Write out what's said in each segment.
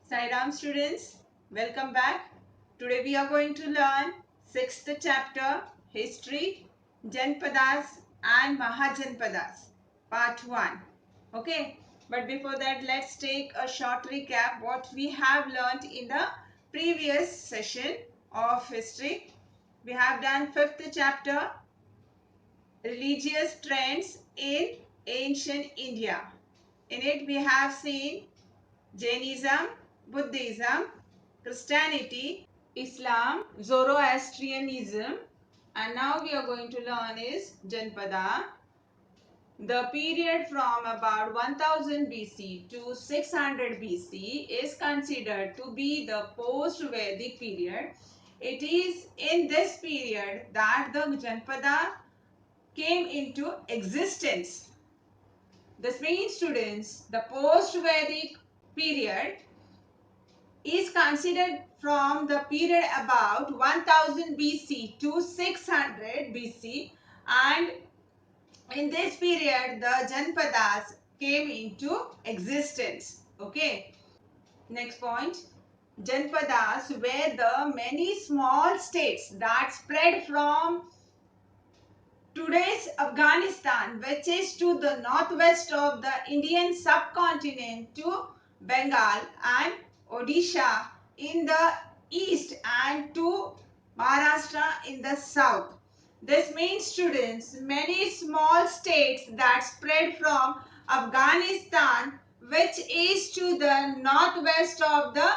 Sai Ram students, welcome back. Today we are going to learn 6th chapter History, Janpadas and Mahajanpadas Part 1. Okay, but before that let's take a short recap what we have learnt in the previous session of history. We have done 5th chapter Religious Trends in Ancient India. In it we have seen Jainism, Buddhism, Christianity, Islam, Zoroastrianism, and now we are going to learn is Janpada. The period from about 1000 BC to 600 BC is considered to be the post-Vedic period. It is in this period that the Janpada came into existence. This means, students, the post-Vedic period is considered from the period about 1000 BC to 600 BC, and in this period the Janpadas came into existence. Okay. Next point. Janpadas were the many small states that spread from today's Afghanistan, which is to the northwest of the Indian subcontinent, to Bengal and Odisha in the east and to Maharashtra in the south. This means, students, many small states that spread from Afghanistan, which is to the northwest of the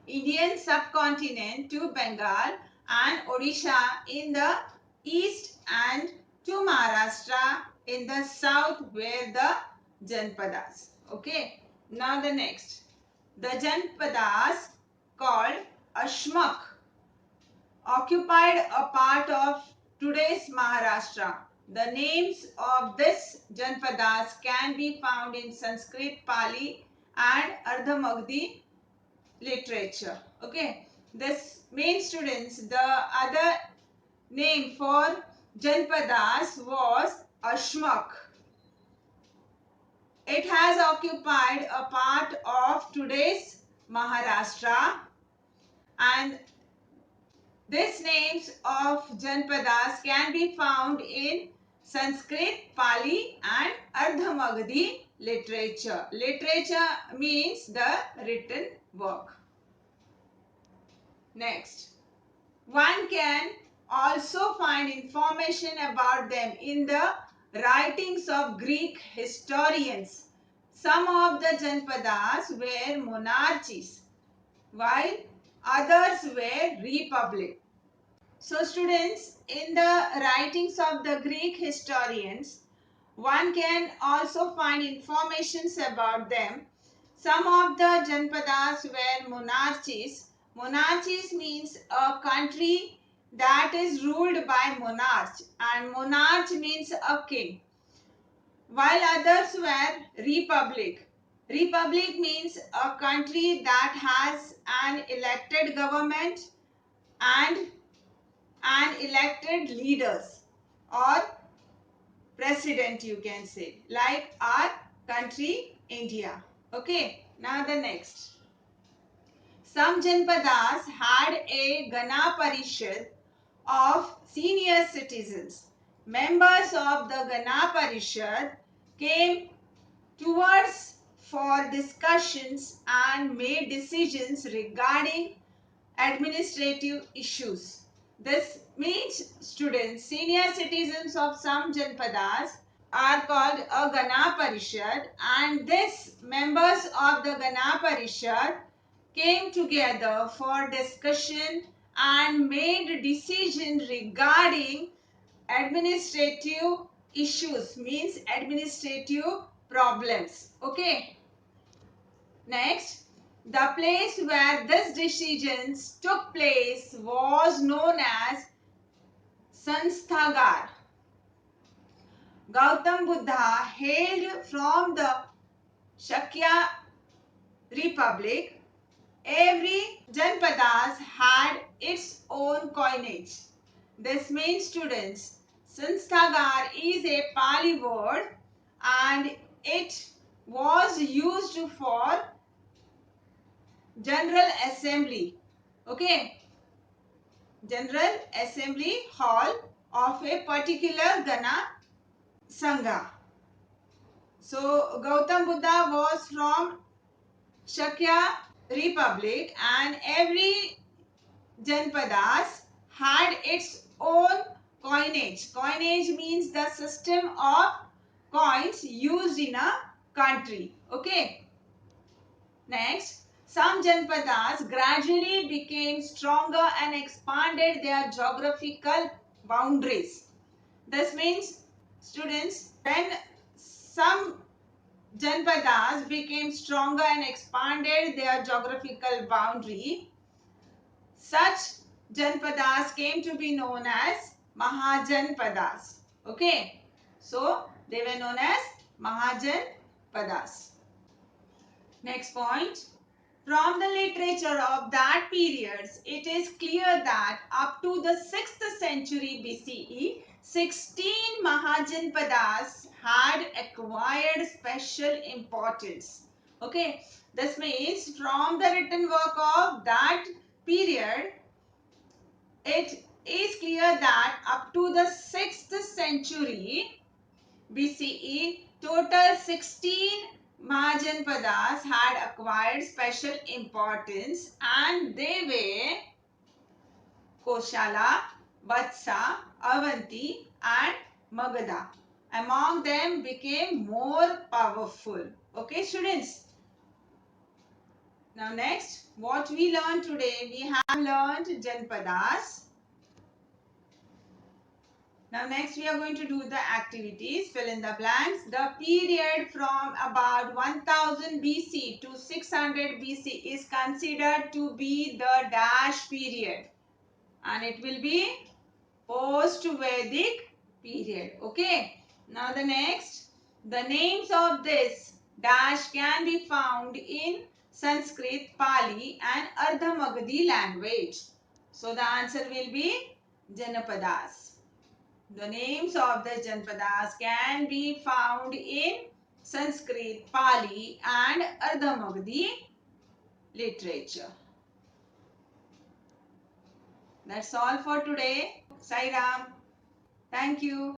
Indian subcontinent, to Bengal and Odisha in the east and to Maharashtra in the south were the Janpadas. Okay. Now the next. The Janpadas called Ashmak occupied a part of today's Maharashtra. The names of this Janpadas can be found in Sanskrit, Pali and Ardha Magadhi literature. Okay. This means, students, the other name for Janpadas was Ashmak. It has occupied a part of today's Maharashtra, and these names of Janpadas can be found in Sanskrit, Pali and Ardha Magadhi literature. Literature means the written work. Next. One can also find information about them in the writings of Greek historians. Some of the Janpadas were monarchies, while others were republic. So students, in the writings of the Greek historians, one can also find informations about them. Some of the Janpadas were monarchies. Monarchies means a country that is ruled by monarch, and monarch means a king. While others were republic. Republic means a country that has an elected government and an elected leaders or president, you can say, like our country India. Okay, now the next. Some Janpadas had a Gana Parishad of senior citizens. Members of the Gana Parishad came towards for discussions and made decisions regarding administrative issues. This means, students, senior citizens of some Janpadas are called a Gana Parishad, and these members of the Gana Parishad came together for discussion and made decision regarding administrative issues, means administrative problems. Okay. Next, the place where these decisions took place was known as Sansthagar. Gautam Buddha hailed from the Shakya Republic. Every Janpadas had its own coinage. This means, students, Sansthagar is a Pali word and it was used for General Assembly. Okay. General Assembly Hall of a particular Gana Sangha. So Gautam Buddha was from Shakya Republic, and every Janpadas had its own coinage. Coinage means the system of coins used in a country. Okay. Next, some Janpadas gradually became stronger and expanded their geographical boundaries. This means, students, when some Janpadas became stronger and expanded their geographical boundary, such Janpadas came to be known as Mahajanpadas. Okay. So, they were known as Mahajanpadas. Next point. From the literature of that period, it is clear that up to the 6th century BCE, 16 Mahajanpadas had acquired special importance. Okay, this means from the written work of that period, it is clear that up to the 6th century BCE, total 16 Mahajanpadas had acquired special importance, and they were Koshala, Vatsa, Avanti and Magadha. Among them became more powerful. Okay, students. Now next, what we learned today, we have learned Janpadas. Now next we are going to do the activities, fill in the blanks. The period from about 1000 BC to 600 BC is considered to be the dash period, and it will be post-Vedic period. Okay. Now the next, the names of this dash can be found in Sanskrit, Pali and Ardha Magadhi language. So the answer will be Janapadas. The names of the Janpadas can be found in Sanskrit, Pali and Ardha Magadhi literature. That's all for today. Sai Ram. Thank you.